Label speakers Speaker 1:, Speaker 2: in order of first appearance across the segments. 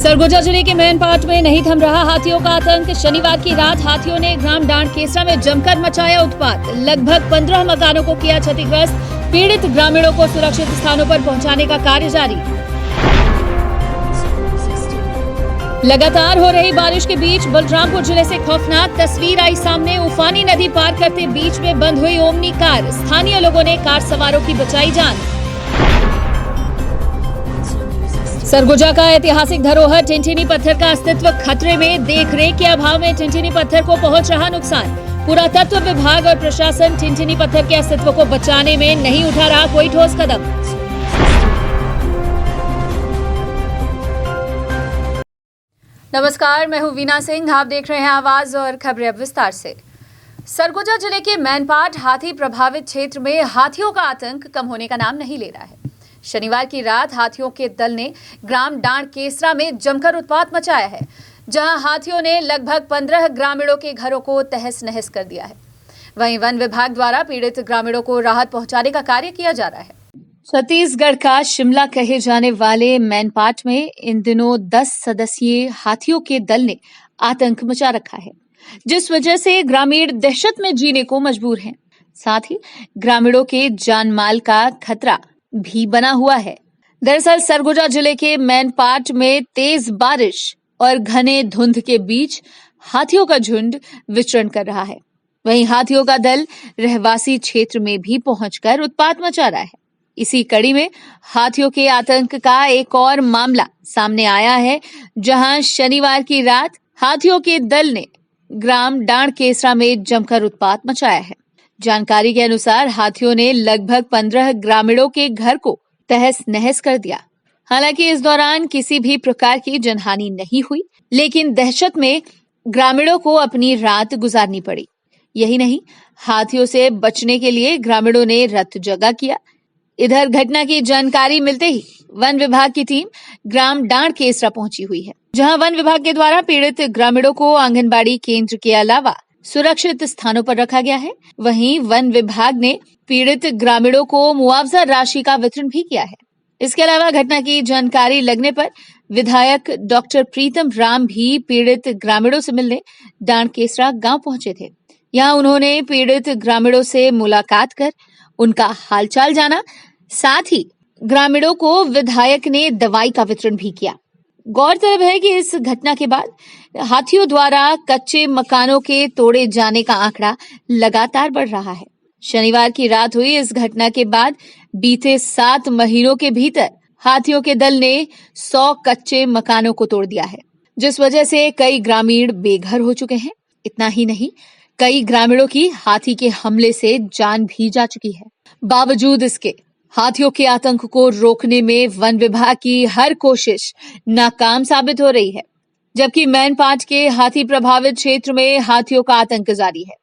Speaker 1: सरगुजा जिले के मैनपाट में नहीं थम रहा हाथियों का आतंक। शनिवार की रात हाथियों ने ग्राम डांड केसरा में जमकर मचाया उत्पात। लगभग 15 मकानों को किया क्षतिग्रस्त। पीड़ित ग्रामीणों को सुरक्षित स्थानों पर पहुंचाने का कार्य जारी। लगातार हो रही बारिश के बीच बलरामपुर जिले से खौफनाक तस्वीर आई सामने। उफानी नदी पार करते बीच में बंद हुई ओमनी कार। स्थानीय लोगों ने कार सवारों की बचाई जान। सरगुजा का ऐतिहासिक धरोहर टिंटिनी पत्थर का अस्तित्व खतरे में। देखरेख के अभाव में टिंटिनी पत्थर को पहुंच रहा नुकसान। पुरातत्व विभाग और प्रशासन टिंटिनी पत्थर के अस्तित्व को बचाने में नहीं उठा रहा कोई ठोस कदम। नमस्कार, मैं हूं वीना सिंह। आप देख रहे हैं आवाज और खबरें अब विस्तार से। सरगुजा जिले के मैनपाट हाथी प्रभावित क्षेत्र में हाथियों का आतंक कम होने का नाम नहीं ले रहा है। शनिवार की रात हाथियों के दल ने ग्राम डांड केसरा में जमकर उत्पात मचाया है, जहां हाथियों ने लगभग 15 ग्रामीणों के घरों को तहस नहस कर दिया है। वहीं वन विभाग द्वारा पीड़ित ग्रामीणों को राहत पहुंचाने का कार्य किया जा रहा है। छत्तीसगढ़ का शिमला कहे जाने वाले मैनपाट में इन दिनों 10 सदस्यीय हाथियों के दल ने आतंक मचा रखा है, जिस वजह से ग्रामीण दहशत में जीने को मजबूर हैं। साथ ही ग्रामीणों के जान माल का खतरा भी बना हुआ है। दरअसल सरगुजा जिले के मैनपाट में तेज बारिश और घने धुंध के बीच हाथियों का झुंड विचरण कर रहा है। वहीं हाथियों का दल रहवासी क्षेत्र में भी पहुंचकर उत्पात मचा रहा है। इसी कड़ी में हाथियों के आतंक का एक और मामला सामने आया है, जहां शनिवार की रात हाथियों के दल ने ग्राम डांड केसरा में जमकर उत्पात मचाया है। जानकारी के अनुसार हाथियों ने लगभग 15 ग्रामीणों के घर को तहस नहस कर दिया। हालांकि इस दौरान किसी भी प्रकार की जनहानि नहीं हुई, लेकिन दहशत में ग्रामीणों को अपनी रात गुजारनी पड़ी। यही नहीं, हाथियों से बचने के लिए ग्रामीणों ने रत जगा किया। इधर घटना की जानकारी मिलते ही वन विभाग की टीम ग्राम डांड केसरा पहुंची हुई है, जहां वन विभाग के द्वारा पीड़ित ग्रामीणों को आंगनबाड़ी केंद्र के अलावा सुरक्षित स्थानों पर रखा गया है। वहीं वन विभाग ने पीड़ित ग्रामीणों को मुआवजा राशि का वितरण भी किया है। इसके अलावा घटना की जानकारी लगने पर विधायक डॉक्टर प्रीतम राम भी पीड़ित ग्रामीणों से मिलने डांड केसरा गांव पहुंचे थे। यहां उन्होंने पीड़ित ग्रामीणों से मुलाकात कर उनका हालचाल जाना। साथ ही ग्रामीणों को विधायक ने दवाई का वितरण भी किया। गौरतलब है कि इस घटना के बाद हाथियों द्वारा कच्चे मकानों के तोड़े जाने का आंकड़ा लगातार बढ़ रहा है। शनिवार की रात हुई इस घटना के बाद बीते 7 महीनों के भीतर हाथियों के दल ने 100 कच्चे मकानों को तोड़ दिया है, जिस वजह से कई ग्रामीण बेघर हो चुके हैं। इतना ही नहीं, कई ग्रामीणों की हाथी के हमले से जान भी जा चुकी है। बावजूद इसके हाथियों के आतंक को रोकने में वन विभाग की हर कोशिश नाकाम साबित हो रही है, जबकि मैनपाट के हाथी प्रभावित क्षेत्र में हाथियों का आतंक जारी है।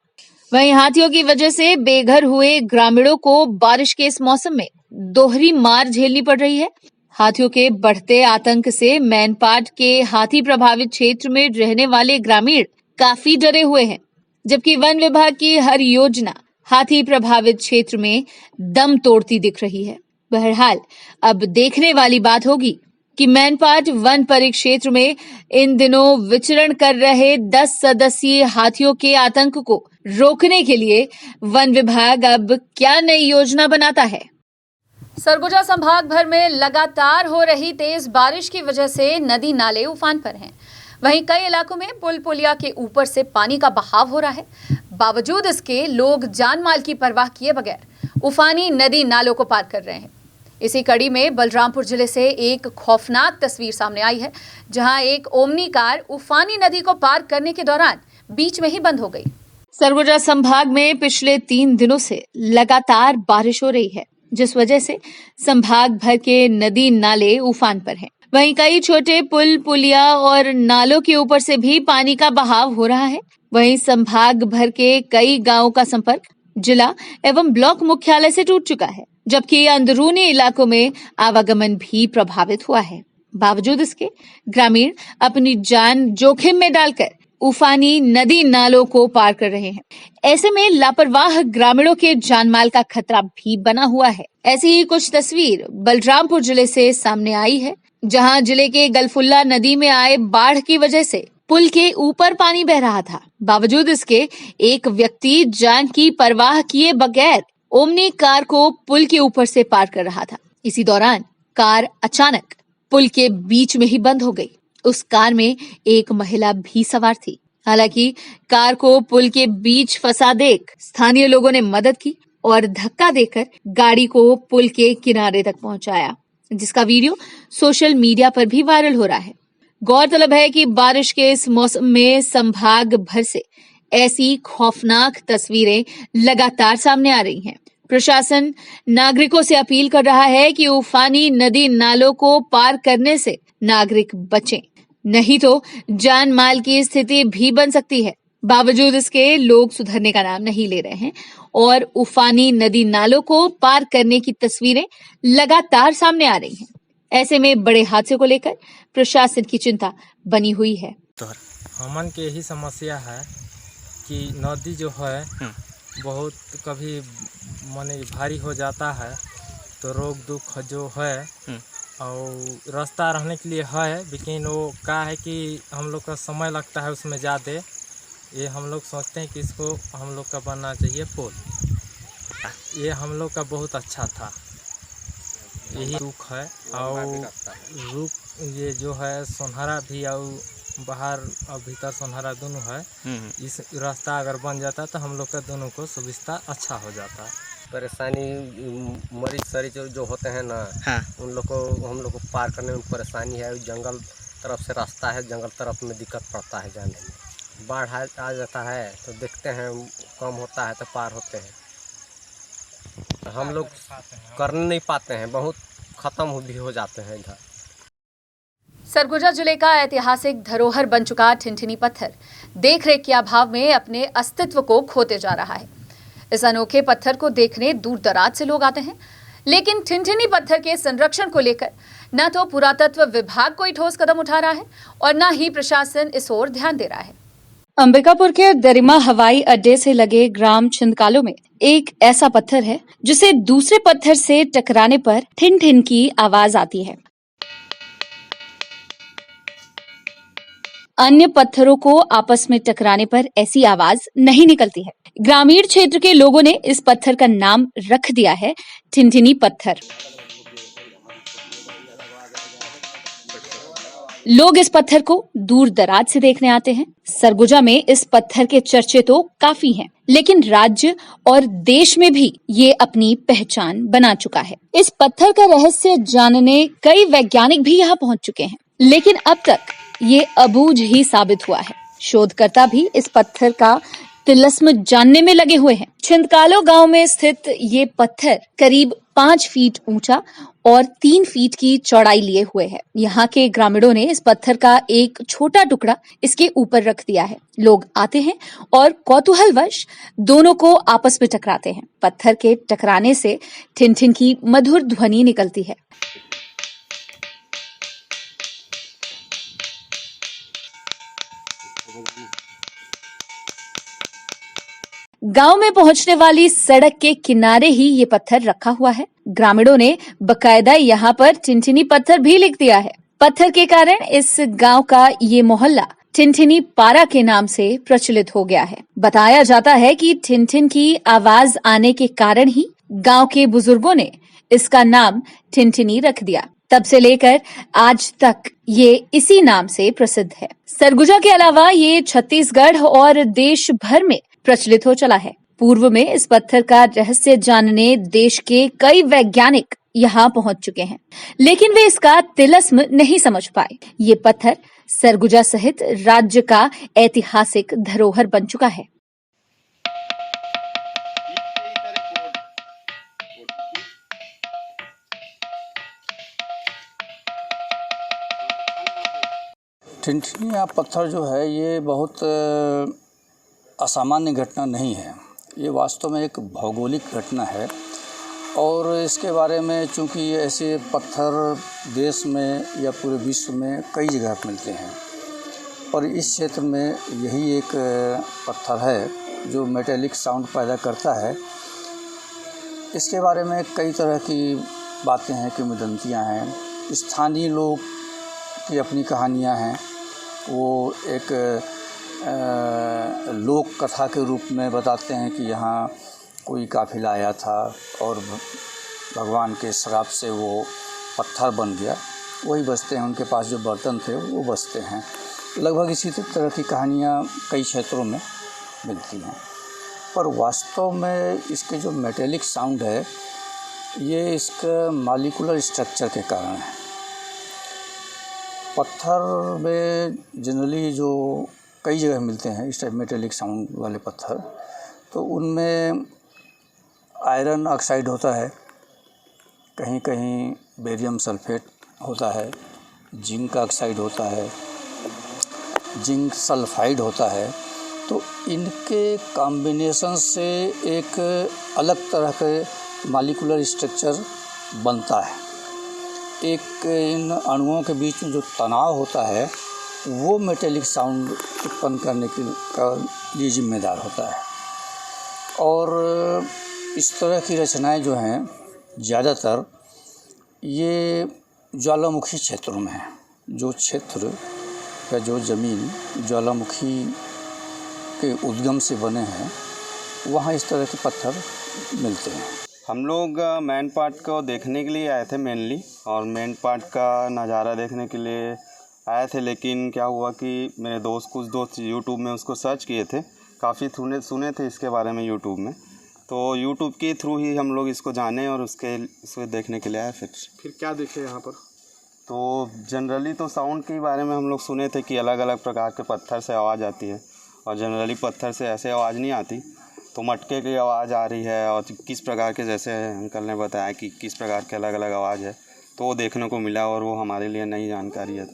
Speaker 1: वहीं हाथियों की वजह से बेघर हुए ग्रामीणों को बारिश के इस मौसम में दोहरी मार झेलनी पड़ रही है। हाथियों के बढ़ते आतंक से मैनपाट के हाथी प्रभावित क्षेत्र में रहने वाले ग्रामीण काफी डरे हुए हैं, जबकि वन विभाग की हर योजना हाथी प्रभावित क्षेत्र में दम तोड़ती दिख रही है। बहरहाल अब देखने वाली बात होगी कि मैनपाट वन परिक्षेत्र में इन दिनों विचरण कर रहे 10 सदस्यीय हाथियों के आतंक को रोकने के लिए वन विभाग अब क्या नई योजना बनाता है। सरगुजा संभाग भर में लगातार हो रही तेज बारिश की वजह से नदी नाले उफान पर हैं। वहीं कई इलाकों में पुल पुलिया के ऊपर से पानी का बहाव हो रहा है। बावजूद इसके लोग जान माल की परवाह किए बगैर उफानी नदी नालों को पार कर रहे हैं। इसी कड़ी में बलरामपुर जिले से एक खौफनाक तस्वीर सामने आई है, जहां एक ओमनी कार उफानी नदी को पार करने के दौरान बीच में ही बंद हो गई। सरगुजा संभाग में पिछले 3 दिनों से लगातार बारिश हो रही है, जिस वजह से संभाग भर के नदी नाले उफान पर हैं। वहीं कई छोटे पुल पुलिया और नालों के ऊपर से भी पानी का बहाव हो रहा है। वहीं संभाग भर के कई गांवों का संपर्क जिला एवं ब्लॉक मुख्यालय से टूट चुका है, जबकि अंदरूनी इलाकों में आवागमन भी प्रभावित हुआ है। बावजूद इसके ग्रामीण अपनी जान जोखिम में डालकर उफानी नदी नालों को पार कर रहे हैं। ऐसे में लापरवाह ग्रामीणों के जानमाल का खतरा भी बना हुआ है। ऐसी ही कुछ तस्वीर बलरामपुर जिले से सामने आई है, जहां जिले के गलफुल्ला नदी में आए बाढ़ की वजह से पुल के ऊपर पानी बह रहा था। बावजूद इसके एक व्यक्ति जान की परवाह किए बगैर ओमनी कार को पुल के ऊपर से पार कर रहा था। इसी दौरान कार अचानक पुल के बीच में ही बंद हो गई। उस कार में एक महिला भी सवार थी। हालांकि कार को पुल के बीच फंसा देख स्थानीय लोगों ने मदद की और धक्का देकर गाड़ी को पुल के किनारे तक पहुंचाया, जिसका वीडियो सोशल मीडिया पर भी वायरल हो रहा है। गौरतलब है कि बारिश के इस मौसम में संभाग भर से ऐसी खौफनाक तस्वीरें लगातार सामने आ रही हैं। प्रशासन नागरिकों से अपील कर रहा है कि उफानी नदी नालों को पार करने से नागरिक बचें, नहीं तो जान माल की स्थिति भी बन सकती है। बावजूद इसके लोग सुधरने का नाम नहीं ले रहे हैं और उफानी नदी नालों को पार करने की तस्वीरें लगातार सामने आ रही हैं। ऐसे में बड़े हादसे को लेकर प्रशासन की चिंता बनी हुई है।
Speaker 2: हमन के यही समस्या है कि नदी जो है बहुत कभी माने भारी हो जाता है, तो रोग दुख जो है और रास्ता रहने के लिए है, लेकिन वो क्या है कि हम लोग का समय लगता है उसमें ज़्यादा। ये हम लोग सोचते हैं कि इसको हम लोग का बनना चाहिए पुल। ये हम लोग का बहुत अच्छा था, यही दुख है। और रुक ये जो है सोनहरा भी और बाहर और भीतर सोनहरा दोनों है। इस रास्ता अगर बन जाता तो हम लोग का दोनों को सुविधा अच्छा हो जाता।
Speaker 3: परेशानी मरीज शरीर जो होते हैं ना, उन लोग को हम लोग को पार करने में परेशानी है। जंगल तरफ से रास्ता है, जंगल तरफ में दिक्कत पड़ता है जाने में। बाढ़ आ जाता है तो देखते हैं कम होता है तो पार होते हैं। हम लोग कर नहीं पाते हैं, बहुत ख़त्म भी हो जाते हैं इधर।
Speaker 1: सरगुजा जिले का ऐतिहासिक धरोहर बन चुका ठिनठिनी पत्थर देखरेख के अभाव में अपने अस्तित्व को खोते जा रहा है। इस अनोखे पत्थर को देखने दूर दराज से लोग आते हैं, लेकिन ठिनठिनी पत्थर के संरक्षण को लेकर न तो पुरातत्व विभाग कोई ठोस कदम उठा रहा है और न ही प्रशासन इस ओर ध्यान दे रहा है। अंबिकापुर के दरिमा हवाई अड्डे से लगे ग्राम छिंदकालो में एक ऐसा पत्थर है जिसे दूसरे पत्थर से टकराने पर ठिन ठिन की आवाज आती है। अन्य पत्थरों को आपस में टकराने पर ऐसी आवाज नहीं निकलती है। ग्रामीण क्षेत्र के लोगों ने इस पत्थर का नाम रख दिया है ठिनठिनी पत्थर। लोग इस पत्थर को दूर दराज से देखने आते हैं। सरगुजा में इस पत्थर के चर्चे तो काफी हैं, लेकिन राज्य और देश में भी ये अपनी पहचान बना चुका है। इस पत्थर का रहस्य जानने कई वैज्ञानिक भी यहाँ पहुँच चुके हैं, लेकिन अब तक ये अबूझ ही साबित हुआ है। शोधकर्ता भी इस पत्थर का तिलस्म जानने में लगे हुए हैं। छिंदकालो गांव में स्थित ये पत्थर करीब 5 फीट ऊंचा और 3 फीट की चौड़ाई लिए हुए है। यहाँ के ग्रामीणों ने इस पत्थर का एक छोटा टुकड़ा इसके ऊपर रख दिया है। लोग आते हैं और कौतूहलवश दोनों को आपस में टकराते हैं। पत्थर के टकराने से ठिन ठिन की मधुर ध्वनि निकलती है। गांव में पहुंचने वाली सड़क के किनारे ही ये पत्थर रखा हुआ है। ग्रामीणों ने बकायदा यहाँ पर ठिनठिनी पत्थर भी लिख दिया है। पत्थर के कारण इस गांव का ये मोहल्ला ठिनठिनी पारा के नाम से प्रचलित हो गया है। बताया जाता है कि ठिनठिन की आवाज आने के कारण ही गांव के बुजुर्गों ने इसका नाम ठिनठिनी रख दिया। तब से लेकर आज तक ये इसी नाम से प्रसिद्ध है। सरगुजा के अलावा ये छत्तीसगढ़ और देश भर में प्रचलित हो चला है। पूर्व में इस पत्थर का रहस्य जानने देश के कई वैज्ञानिक यहाँ पहुंच चुके हैं, लेकिन वे इसका तिलस्म नहीं समझ पाए। ये पत्थर सरगुजा सहित राज्य का ऐतिहासिक धरोहर बन चुका है।
Speaker 4: ठिनठिनी पत्थर जो है ये बहुत असामान्य घटना नहीं है। ये वास्तव में एक भौगोलिक घटना है और इसके बारे में चूँकि ये ऐसे पत्थर देश में या पूरे विश्व में कई जगह मिलते हैं और इस क्षेत्र में यही एक पत्थर है जो मेटेलिक साउंड पैदा करता है। इसके बारे में कई तरह की बातें हैं, किंवदंतियाँ हैं। स्थानीय लोग की अपनी कहानियाँ हैं। वो एक लोक कथा के रूप में बताते हैं कि यहाँ कोई काफिला आया था और भगवान के श्राप से वो पत्थर बन गया, वही बचते हैं, उनके पास जो बर्तन थे वो बचते हैं। लगभग इसी तरह की कहानियाँ कई क्षेत्रों में मिलती हैं। पर वास्तव में इसके जो मेटेलिक साउंड है ये इसका मॉलिक्यूलर स्ट्रक्चर के कारण है। पत्थर में जनरली जो कई जगह मिलते हैं इस टाइप मेटेलिक साउंड वाले पत्थर, तो उनमें आयरन ऑक्साइड होता है, कहीं कहीं बेरियम सल्फेट होता है, जिंक ऑक्साइड होता है, जिंक सल्फाइड होता है। तो इनके कॉम्बिनेशन से एक अलग तरह के मॉलिक्यूलर स्ट्रक्चर बनता है। एक इन अणुओं के बीच में जो तनाव होता है वो मेटेलिक साउंड उत्पन्न करने का लिए जिम्मेदार होता है। और इस तरह की रचनाएं जो हैं ज़्यादातर ये ज्वालामुखी क्षेत्रों में हैं। जो क्षेत्र या जो ज़मीन ज्वालामुखी के उद्गम से बने हैं वहाँ इस तरह के पत्थर मिलते हैं।
Speaker 5: हम लोग मेन पार्ट को देखने के लिए आए थे मेनली, और मेन पार्ट का नज़ारा देखने के लिए आए थे। लेकिन क्या हुआ कि मेरे कुछ दोस्त यूट्यूब में उसको सर्च किए थे, काफ़ी सुने थे इसके बारे में यूट्यूब में, तो यूट्यूब के थ्रू ही हम लोग इसको जाने और इसको देखने के लिए आए। फिर
Speaker 6: क्या देखे यहाँ पर?
Speaker 5: तो जनरली तो साउंड के बारे में हम लोग सुने थे कि अलग अलग प्रकार के पत्थर से आवाज़ आती है, और जनरली पत्थर से ऐसे आवाज़ नहीं आती, तो मटके की आवाज़ आ रही है, और किस प्रकार के, जैसे अंकल ने बताया कि किस प्रकार के अलग अलग आवाज़ है, तो वो देखने को मिला और वो हमारे लिए नई जानकारी है।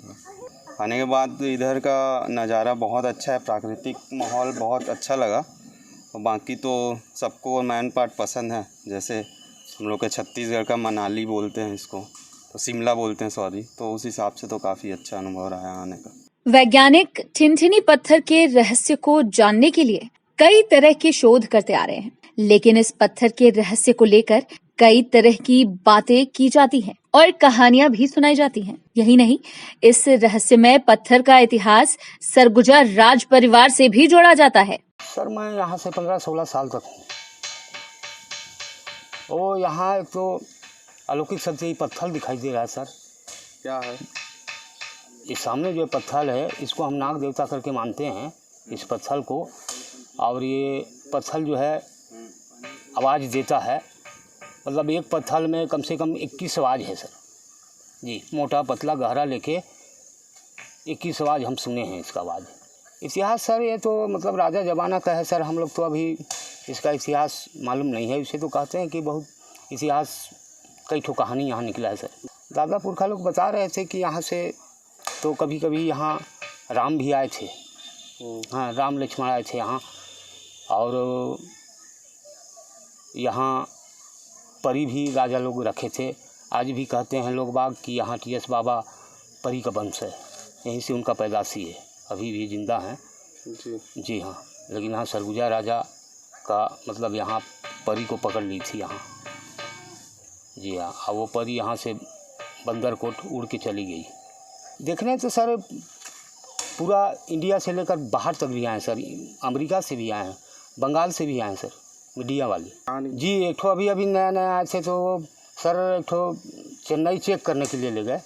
Speaker 5: आने के बाद इधर का नज़ारा बहुत अच्छा है, प्राकृतिक माहौल बहुत अच्छा लगा। और बाकी तो सबको मेन पार्ट पसंद है, जैसे हम लोग के छत्तीसगढ़ का मनाली बोलते हैं इसको, तो शिमला बोलते हैं सॉरी, तो उस हिसाब से तो काफ़ी अच्छा अनुभव रहा है आने का।
Speaker 1: वैज्ञानिक ठिनठिनी पत्थर के रहस्य को जानने के लिए कई तरह के शोध करते आ रहे हैं, लेकिन इस पत्थर के रहस्य को लेकर कई तरह की बातें की जाती हैं और कहानियां भी सुनाई जाती हैं। यही नहीं, इस रहस्यमय पत्थर का इतिहास सरगुजा राज परिवार से भी जोड़ा जाता है।
Speaker 7: सर मैं यहाँ से 15-16 साल तक हूँ। वो यहाँ एक तो अलौकिक शक्ति पत्थर दिखाई दे रहा है सर।
Speaker 6: क्या है?
Speaker 7: इस सामने जो पत्थर है इसको हम नाग देवता करके मानते हैं इस पत्थर को, और ये पत्थर जो है आवाज़ देता है, मतलब एक पत्थर में कम से कम 21 आवाज़ है सर जी, मोटा पतला गहरा लेके 21 आवाज़ हम सुने हैं इसका आवाज़। इतिहास सर ये तो मतलब राजा ज़माना का है सर, हम लोग तो अभी इसका इतिहास मालूम नहीं है। इसे तो कहते हैं कि बहुत इतिहास कई ठो कहानी यहाँ निकला है सर। दादा पुरखा लोग बता रहे थे कि यहाँ से तो कभी कभी यहाँ राम भी आए थे, हाँ राम लक्ष्मण आए थे यहाँ, और यहाँ परी भी राजा लोग रखे थे। आज भी कहते हैं लोग बाग कि यहाँ टीएस बाबा परी का वंश है, यहीं से उनका पैदाशी है, अभी भी जिंदा हैं जी हाँ। लेकिन यहाँ सरगुजा राजा का मतलब यहाँ परी को पकड़ ली थी यहाँ जी हाँ, और वो परी यहाँ से बंदरकोट उड़ के चली गई। देखने तो सर पूरा इंडिया से लेकर बाहर तक भी आए सर, अमेरिका से भी आए हैं, बंगाल से भी आए सर मीडिया वाले जी। एक ठो अभी नया आए थे तो सर एक ठो चेन्नई चेक करने के लिए ले गए,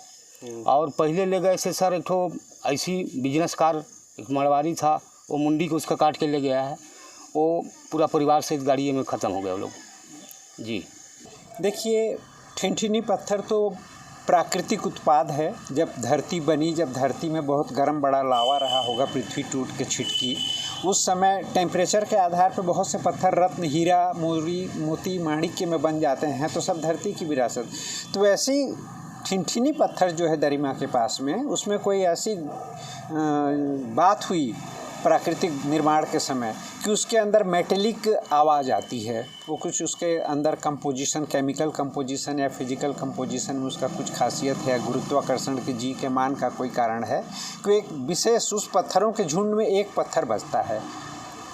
Speaker 7: और पहले ले गए थे सर एक ठो ऐसी बिजनेस कार, एक मरवारी था, वो मुंडी को उसका काट के ले गया है, वो पूरा परिवार से इस गाड़ी में ख़त्म हो गए वो लोग जी।
Speaker 6: देखिए ठिनठिनी पत्थर तो प्राकृतिक उत्पाद है। जब धरती बनी, जब धरती में बहुत गर्म बड़ा लावा रहा होगा, पृथ्वी टूट के छिटकी, उस समय टेम्परेचर के आधार पर बहुत से पत्थर रत्न, हीरा, मोती, माणिक्य में बन जाते हैं, तो सब धरती की विरासत। तो वैसे ही ठिनठिनी पत्थर जो है दरिमा के पास में, उसमें कोई ऐसी बात हुई प्राकृतिक निर्माण के समय कि उसके अंदर मेटेलिक आवाज़ आती है। वो कुछ उसके अंदर कंपोजिशन, केमिकल कंपोजिशन या फिजिकल कंपोजिशन में उसका कुछ खासियत है, गुरुत्वाकर्षण के जी के मान का कोई कारण है कि एक विशेष उस पत्थरों के झुंड में एक पत्थर बचता है,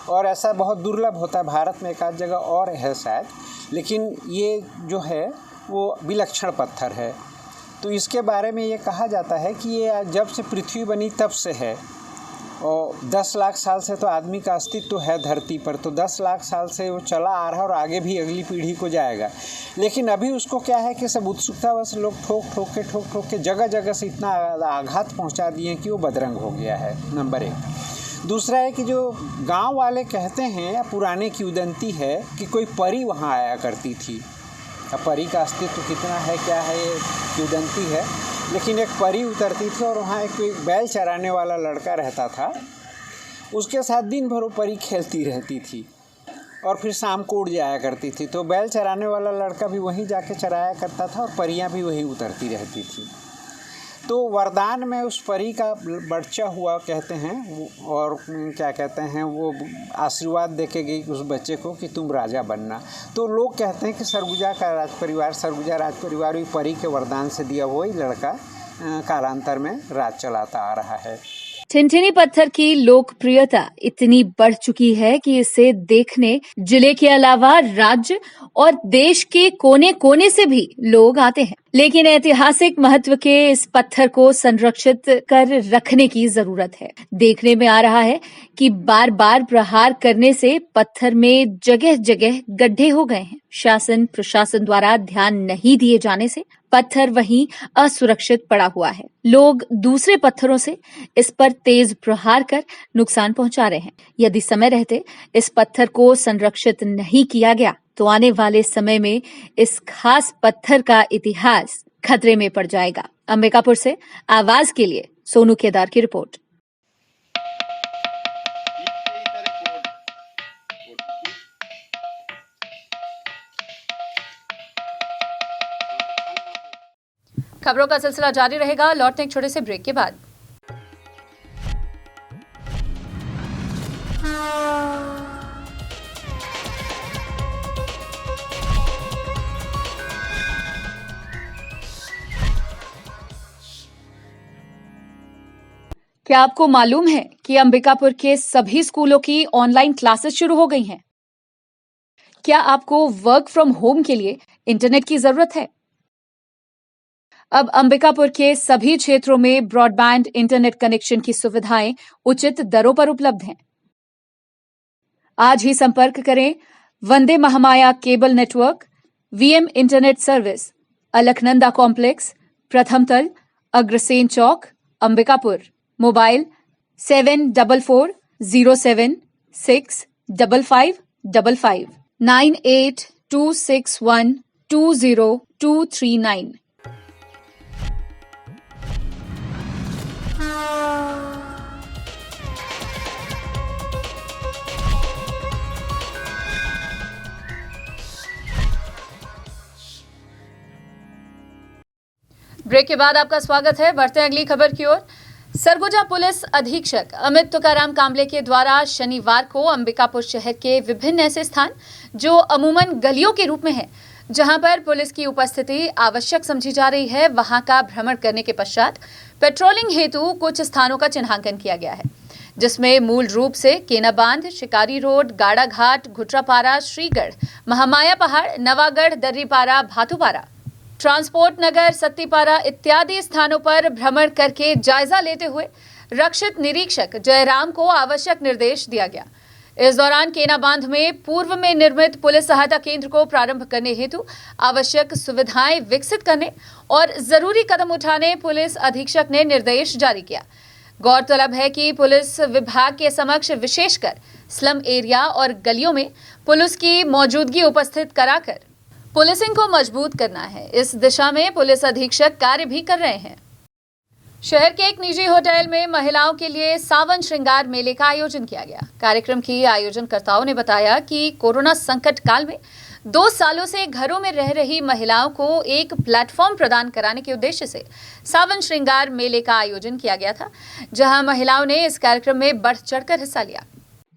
Speaker 6: और ऐसा बहुत दुर्लभ होता है। भारत में एक आध जगह और है शायद, लेकिन ये जो है वो विलक्षण पत्थर है। तो इसके बारे में ये कहा जाता है कि ये जब से पृथ्वी बनी तब से है, और 10 लाख साल से तो आदमी का अस्तित्व है धरती पर, तो 10 लाख साल से वो चला आ रहा है और आगे भी अगली पीढ़ी को जाएगा। लेकिन अभी उसको क्या है कि सब उत्सुकतावश लोग ठोक ठोक के जगह जगह से इतना आघात पहुंचा दिए कि वो बदरंग हो गया है, नंबर 1। दूसरा है कि जो गांव वाले कहते हैं या पुराने किंवदंती है कि कोई परी वहाँ आया करती थी। अब परी का अस्तित्व कितना है क्या है ये किंवदंती है, लेकिन एक परी उतरती थी और वहाँ एक बैल चराने वाला लड़का रहता था, उसके साथ दिन भर वो परी खेलती रहती थी और फिर शाम को उड़ जाया करती थी। तो बैल चराने वाला लड़का भी वहीं जाके चराया करता था और परियां भी वहीं उतरती रहती थी। तो वरदान में उस परी का बच्चा हुआ कहते हैं, और क्या कहते हैं वो आशीर्वाद देके गई उस बच्चे को कि तुम राजा बनना। तो लोग कहते हैं कि सरगुजा का सरगुजा राज परिवार भी परी के वरदान से दिया हुआ ही लड़का कालांतर में राज चलाता आ रहा है।
Speaker 1: ठिनठिनी पत्थर की लोकप्रियता इतनी बढ़ चुकी है कि इसे देखने जिले के अलावा राज्य और देश के कोने कोने से भी लोग आते हैं। लेकिन ऐतिहासिक महत्व के इस पत्थर को संरक्षित कर रखने की जरूरत है। देखने में आ रहा है कि बार बार प्रहार करने से पत्थर में जगह जगह गड्ढे हो गए हैं। शासन प्रशासन द्वारा ध्यान नहीं दिए जाने से पत्थर वहीं असुरक्षित पड़ा हुआ है। लोग दूसरे पत्थरों से इस पर तेज प्रहार कर नुकसान पहुंचा रहे हैं। यदि समय रहते इस पत्थर को संरक्षित नहीं किया गया तो आने वाले समय में इस खास पत्थर का इतिहास खतरे में पड़ जाएगा। अंबिकापुर से आवाज के लिए सोनू केदार की रिपोर्ट। खबरों का सिलसिला जारी रहेगा, लौटते एक छोटे से ब्रेक के बाद। क्या आपको मालूम है कि अंबिकापुर के सभी स्कूलों की ऑनलाइन क्लासेस शुरू हो गई हैं? क्या आपको वर्क फ्रॉम होम के लिए इंटरनेट की जरूरत है? अब अंबिकापुर के सभी क्षेत्रों में ब्रॉडबैंड इंटरनेट कनेक्शन की सुविधाएं उचित दरों पर उपलब्ध हैं। आज ही संपर्क करें Vande Mahamaya cable network, VM internet service, Alaknanda complex, प्रथम तल, अग्रसेन चौक, अंबिकापुर। मोबाइल 7440765555 9826120239। ब्रेक के बाद आपका स्वागत है। बढ़ते हैं अगली खबर की ओर। सरगुजा पुलिस अधीक्षक अमित तुकाराम कांबले के द्वारा शनिवार को अंबिकापुर शहर के विभिन्न ऐसे स्थान जो अमूमन गलियों के रूप में हैं, जहां पर पुलिस की उपस्थिति आवश्यक समझी जा रही है, वहां का भ्रमण करने के पश्चात पेट्रोलिंग हेतु कुछ स्थानों का चिन्हांकन किया गया है, जिसमें मूल रूप से केना बांध, शिकारी रोड, गाड़ा घाट, घुटरापारा, श्रीगढ़, महामाया पहाड़, नवागढ़, दर्रीपारा, भातुपारा, ट्रांसपोर्ट नगर, सत्तीपारा इत्यादि स्थानों पर भ्रमण करके जायजा लेते हुए रक्षित निरीक्षक जयराम को आवश्यक निर्देश दिया गया। इस दौरान केना बांध में पूर्व में निर्मित पुलिस सहायता केंद्र को प्रारंभ करने हेतु आवश्यक सुविधाएं विकसित करने और जरूरी कदम उठाने पुलिस अधीक्षक ने निर्देश जारी किया। गौरतलब है कि पुलिस विभाग के समक्ष विशेषकर स्लम एरिया और गलियों में पुलिस की मौजूदगी उपस्थित कराकर पुलिसिंग को मजबूत करना है। इस दिशा में पुलिस अधीक्षक कार्य भी कर रहे हैं। शहर के एक निजी होटल में महिलाओं के लिए सावन श्रृंगार मेले का आयोजन किया गया। कार्यक्रम की आयोजनकर्ताओं ने बताया कि कोरोना संकट काल में 2 सालों से घरों में रह रही महिलाओं को एक प्लेटफॉर्म प्रदान कराने के उद्देश्य से सावन श्रृंगार मेले का आयोजन किया गया था, जहां महिलाओं ने इस कार्यक्रम में बढ़ चढ़कर हिस्सा लिया।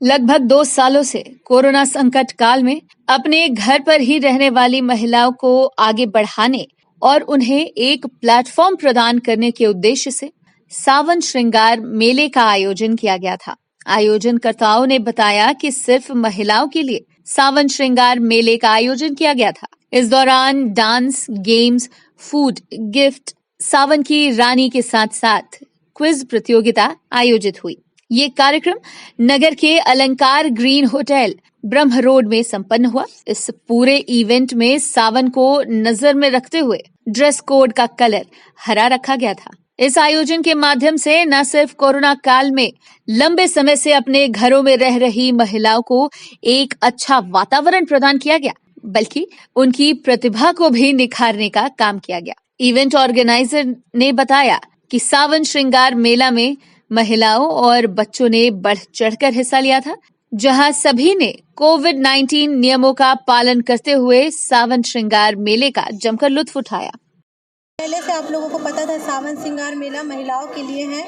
Speaker 1: लगभग 2 सालों से कोरोना संकट काल में अपने घर पर ही रहने वाली महिलाओं को आगे बढ़ाने और उन्हें एक प्लेटफॉर्म प्रदान करने के उद्देश्य से सावन श्रृंगार मेले का आयोजन किया गया था। आयोजनकर्ताओं ने बताया कि सिर्फ महिलाओं के लिए सावन श्रृंगार मेले का आयोजन किया गया था। इस दौरान डांस, गेम्स, फूड, गिफ्ट, सावन की रानी के साथ साथ क्विज प्रतियोगिता आयोजित हुई। ये कार्यक्रम नगर के अलंकार ग्रीन होटल ब्रह्म रोड में संपन्न हुआ। इस पूरे इवेंट में सावन को नजर में रखते हुए ड्रेस कोड का कलर हरा रखा गया था। इस आयोजन के माध्यम से न सिर्फ कोरोना काल में लंबे समय से अपने घरों में रह रही महिलाओं को एक अच्छा वातावरण प्रदान किया गया, बल्कि उनकी प्रतिभा को भी निखारने का काम किया गया। इवेंट ऑर्गेनाइजर ने बताया कि सावन श्रृंगार मेला में महिलाओं और बच्चों ने बढ़ चढ़कर हिस्सा लिया था, जहां सभी ने कोविड-19 नियमों का पालन करते हुए सावन श्रृंगार मेले का जमकर लुत्फ उठाया।
Speaker 8: पहले से आप लोगों को पता था सावन श्रृंगार मेला महिलाओं के लिए है,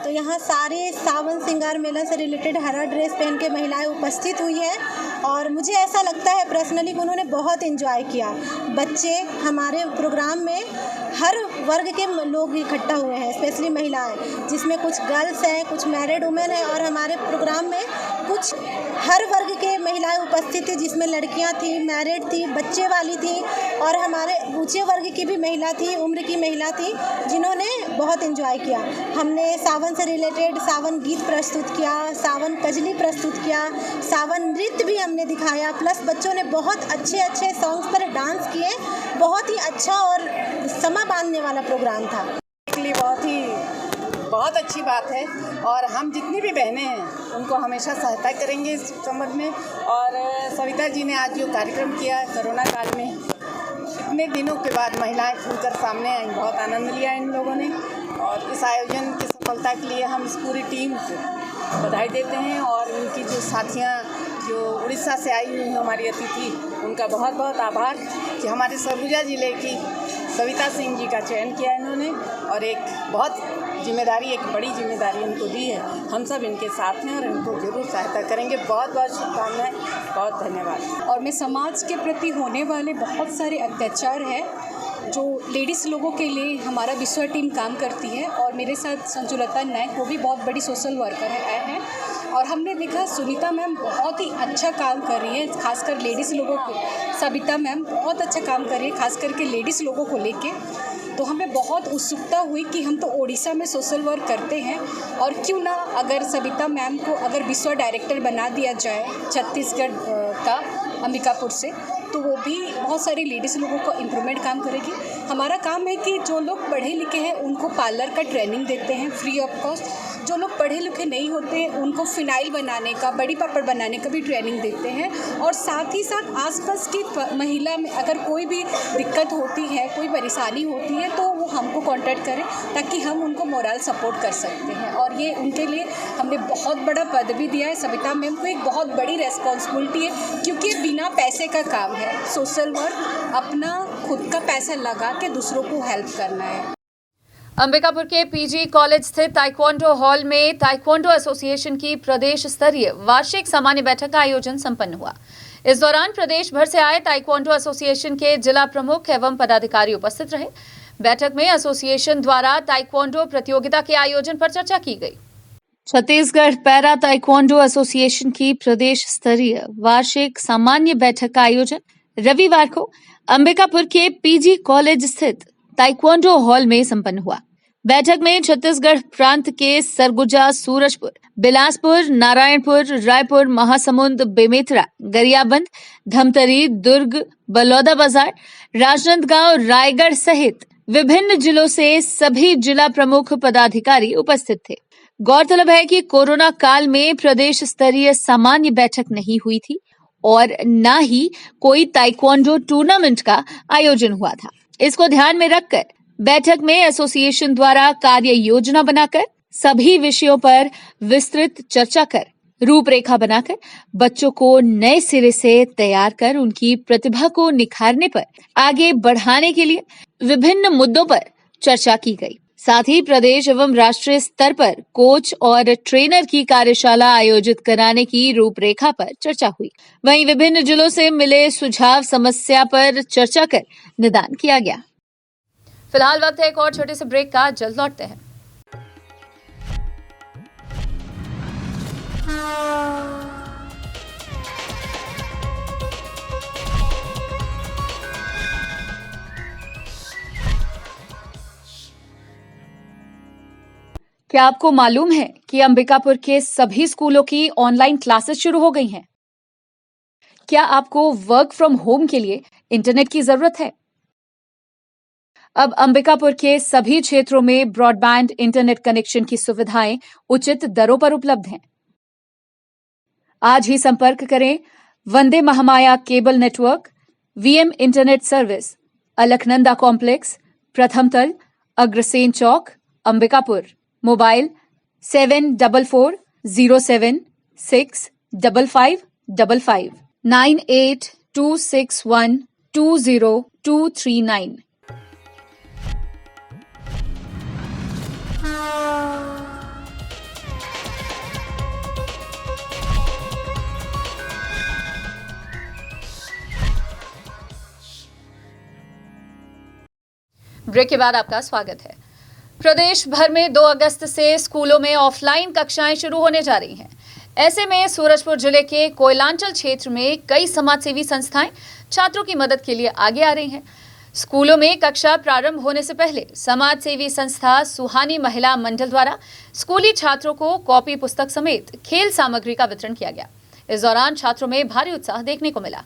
Speaker 8: तो यहाँ सारे सावन श्रृंगार मेला से रिलेटेड हरा ड्रेस पहन के महिलाएं उपस्थित हुई है और मुझे ऐसा लगता है पर्सनली कि उन्होंने बहुत एंजॉय किया। बच्चे हमारे प्रोग्राम में हर वर्ग के लोग इकट्ठा हुए हैं, स्पेशली महिलाएं, जिसमें कुछ गर्ल्स हैं, कुछ मैरिड वुमेन हैं और हमारे प्रोग्राम में कुछ हर वर्ग के महिलाएं उपस्थित थी, जिसमें लड़कियां थी, मैरिड थी, बच्चे वाली थी और हमारे ऊंचे वर्ग की भी महिला थी, उम्र की महिला थी, जिन्होंने बहुत एंजॉय किया। हमने सावन से रिलेटेड सावन गीत प्रस्तुत किया, सावन कजली प्रस्तुत किया, सावन नृत्य भी हमने दिखाया, प्लस बच्चों ने बहुत अच्छे अच्छे सॉन्ग्स पर डांस किए। बहुत ही अच्छा और समा बांधने वाला प्रोग्राम था।
Speaker 9: बहुत अच्छी बात है और हम जितनी भी बहनें हैं उनको हमेशा सहायता करेंगे इस संबंध में। और सविता जी ने आज जो कार्यक्रम किया कोरोना काल में, इतने दिनों के बाद महिलाएं खुलकर सामने आई, बहुत आनंद लिया इन लोगों ने और इस आयोजन की सफलता के लिए हम इस पूरी टीम को बधाई देते हैं। और उनकी जो साथियां जो उड़ीसा से आई हुई हैं हमारी अतिथि, उनका बहुत बहुत आभार कि हमारे सरगुजा ज़िले की सविता सिंह जी का चयन किया इन्होंने और एक बहुत जिम्मेदारी, एक बड़ी जिम्मेदारी उनको दी है। हम सब इनके साथ हैं और इनको जरूर सहायता करेंगे। बहुत बहुत शुभकामनाएं, बहुत धन्यवाद।
Speaker 10: और मैं समाज के प्रति होने वाले बहुत सारे अत्याचार है जो लेडीज़ लोगों के लिए हमारा विश्व टीम काम करती है और मेरे साथ संजुलता नायक, वो भी बहुत बड़ी सोशल वर्कर हैं और हमने देखा सुनीता मैम बहुत ही अच्छा काम कर रही है, खासकर लेडीज़ लोगों को। सविता मैम बहुत अच्छा काम कर रही है, खास करके लेडीज़ लोगों को लेके। तो हमें बहुत उत्सुकता हुई कि हम तो ओडिशा में सोशल वर्क करते हैं और क्यों ना अगर सविता मैम को अगर विश्व डायरेक्टर बना दिया जाए छत्तीसगढ़ का अंबिकापुर से, तो वो भी बहुत सारी लेडीज़ लोगों को इम्प्रूवमेंट काम करेगी। हमारा काम है कि जो लोग पढ़े लिखे हैं उनको पार्लर का ट्रेनिंग देते हैं फ्री ऑफ कॉस्ट। जो लोग पढ़े लिखे नहीं होते उनको फिनाइल बनाने का, बड़ी पापड़ बनाने का भी ट्रेनिंग देते हैं। और साथ ही साथ आसपास की महिला में अगर कोई भी दिक्कत होती है, कोई परेशानी होती है, तो वो हमको कांटेक्ट करें ताकि हम उनको मोरल सपोर्ट कर सकते हैं। और ये उनके लिए हमने बहुत बड़ा पद भी दिया है। सविता मैम को एक बहुत बड़ी रेस्पॉन्सिबिलिटी है क्योंकि बिना पैसे का काम है सोशल वर्क, अपना खुद का पैसा लगा के दूसरों को हेल्प करना है।
Speaker 1: अंबिकापुर के पीजी कॉलेज स्थित ताइक्वांडो हॉल में ताइक्वांडो एसोसिएशन की प्रदेश स्तरीय वार्षिक सामान्य बैठक का आयोजन संपन्न हुआ। इस दौरान प्रदेश भर से आए ताइक्वांडो एसोसिएशन के जिला प्रमुख एवं पदाधिकारी उपस्थित रहे। बैठक में एसोसिएशन द्वारा ताइक्वांडो प्रतियोगिता के आयोजन पर चर्चा की गई। छत्तीसगढ़ पैरा ताइक्वांडो एसोसिएशन की प्रदेश स्तरीय वार्षिक सामान्य बैठक का आयोजन रविवार को अंबिकापुर के पीजी कॉलेज स्थित ताइक्वांडो हॉल में संपन्न हुआ। बैठक में छत्तीसगढ़ प्रांत के सरगुजा, सूरजपुर, बिलासपुर, नारायणपुर, रायपुर, महासमुंद, बेमेतरा, गरियाबंद, धमतरी, दुर्ग, बलौदाबाजार, राजनांदगांव, रायगढ़ सहित विभिन्न जिलों से सभी जिला प्रमुख पदाधिकारी उपस्थित थे। गौरतलब है कि कोरोना काल में प्रदेश स्तरीय सामान्य बैठक नहीं हुई थी और न ही कोई ताइक्वांडो टूर्नामेंट का आयोजन हुआ था। इसको ध्यान में रखकर बैठक में एसोसिएशन द्वारा कार्य योजना बनाकर सभी विषयों पर विस्तृत चर्चा कर रूपरेखा बनाकर बच्चों को नए सिरे से तैयार कर उनकी प्रतिभा को निखारने पर आगे बढ़ाने के लिए विभिन्न मुद्दों पर चर्चा की गई। साथ ही प्रदेश एवं राष्ट्रीय स्तर पर कोच और ट्रेनर की कार्यशाला आयोजित कराने की रूपरेखा पर चर्चा हुई। वहीं विभिन्न जिलों से मिले सुझाव समस्या पर चर्चा कर निदान किया गया। फिलहाल वक्त है एक और छोटे से ब्रेक का, जल्द लौटते हैं। क्या आपको मालूम है कि अंबिकापुर के सभी स्कूलों की ऑनलाइन क्लासेस शुरू हो गई हैं? क्या आपको वर्क फ्रॉम होम के लिए इंटरनेट की जरूरत है? अब अंबिकापुर के सभी क्षेत्रों में ब्रॉडबैंड इंटरनेट कनेक्शन की सुविधाएं उचित दरों पर उपलब्ध हैं। आज ही संपर्क करें Vande Mahamaya cable network, VM internet service, Alaknanda complex, प्रथम तल, अग्रसेन चौक, अंबिकापुर। मोबाइल 7440765555 9826120239। ब्रेक के बाद आपका स्वागत है। प्रदेश भर में 2 अगस्त से स्कूलों में ऑफलाइन कक्षाएं शुरू होने जा रही हैं। ऐसे में सूरजपुर जिले के कोयलांचल क्षेत्र में कई समाजसेवी संस्थाएं छात्रों की मदद के लिए आगे आ रही हैं। स्कूलों में कक्षा प्रारंभ होने से पहले समाजसेवी संस्था सुहानी महिला मंडल द्वारा स्कूली छात्रों को कॉपी पुस्तक समेत खेल सामग्री का वितरण किया गया। इस दौरान छात्रों में भारी उत्साह देखने को मिला।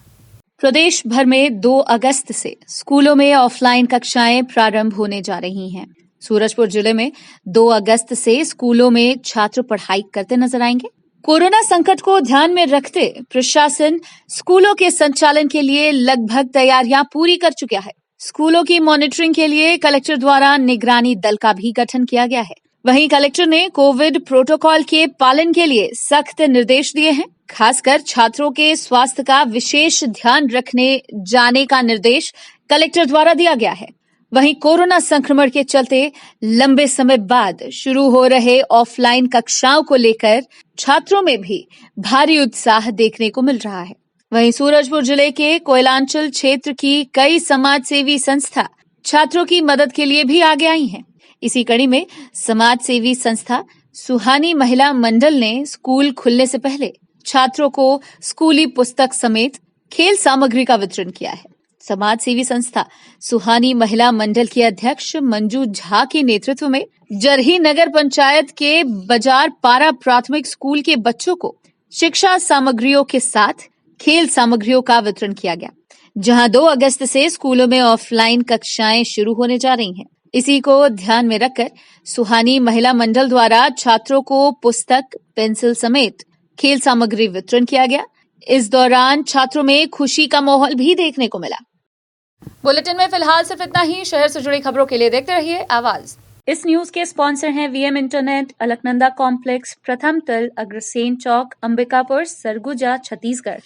Speaker 1: प्रदेश भर में 2 अगस्त से स्कूलों में ऑफलाइन कक्षाएं प्रारंभ होने जा रही हैं। सूरजपुर जिले में 2 अगस्त से स्कूलों में छात्र पढ़ाई करते नजर आएंगे। कोरोना संकट को ध्यान में रखते प्रशासन स्कूलों के संचालन के लिए लगभग तैयारियां पूरी कर चुका है। स्कूलों की मॉनिटरिंग के लिए कलेक्टर द्वारा निगरानी दल का भी गठन किया गया है। वहीं कलेक्टर ने कोविड प्रोटोकॉल के पालन के लिए सख्त निर्देश दिए हैं। खासकर छात्रों के स्वास्थ्य का विशेष ध्यान रखने जाने का निर्देश कलेक्टर द्वारा दिया गया है। वहीं कोरोना संक्रमण के चलते लंबे समय बाद शुरू हो रहे ऑफलाइन कक्षाओं को लेकर छात्रों में भी भारी उत्साह देखने को मिल रहा है। वहीं सूरजपुर जिले के कोयलांचल क्षेत्र की कई समाजसेवी संस्था छात्रों की मदद के लिए भी आगे आई हैं। इसी कड़ी में समाजसेवी संस्था सुहानी महिला मंडल ने स्कूल खुलने से पहले छात्रों को स्कूली पुस्तक समेत खेल सामग्री का वितरण किया है। समाजसेवी संस्था सुहानी महिला मंडल की अध्यक्ष मंजू झा के नेतृत्व में जरही नगर पंचायत के बाजार पारा प्राथमिक स्कूल के बच्चों को शिक्षा सामग्रियों के साथ खेल सामग्रियों का वितरण किया गया, जहां 2 अगस्त से स्कूलों में ऑफलाइन कक्षाएं शुरू होने जा रही हैं। इसी को ध्यान में रखकर सुहानी महिला मंडल द्वारा छात्रों को पुस्तक, पेंसिल समेत खेल सामग्री वितरण किया गया। इस दौरान छात्रों में खुशी का माहौल भी देखने को मिला। बुलेटिन में फिलहाल सिर्फ इतना ही। शहर से जुड़ी खबरों के लिए देखते रहिए आवाज। इस न्यूज के स्पॉन्सर हैं वीएम इंटरनेट, अलकनंदा कॉम्प्लेक्स, प्रथम तल, अग्रसेन चौक, अंबिकापुर, सरगुजा, छत्तीसगढ़।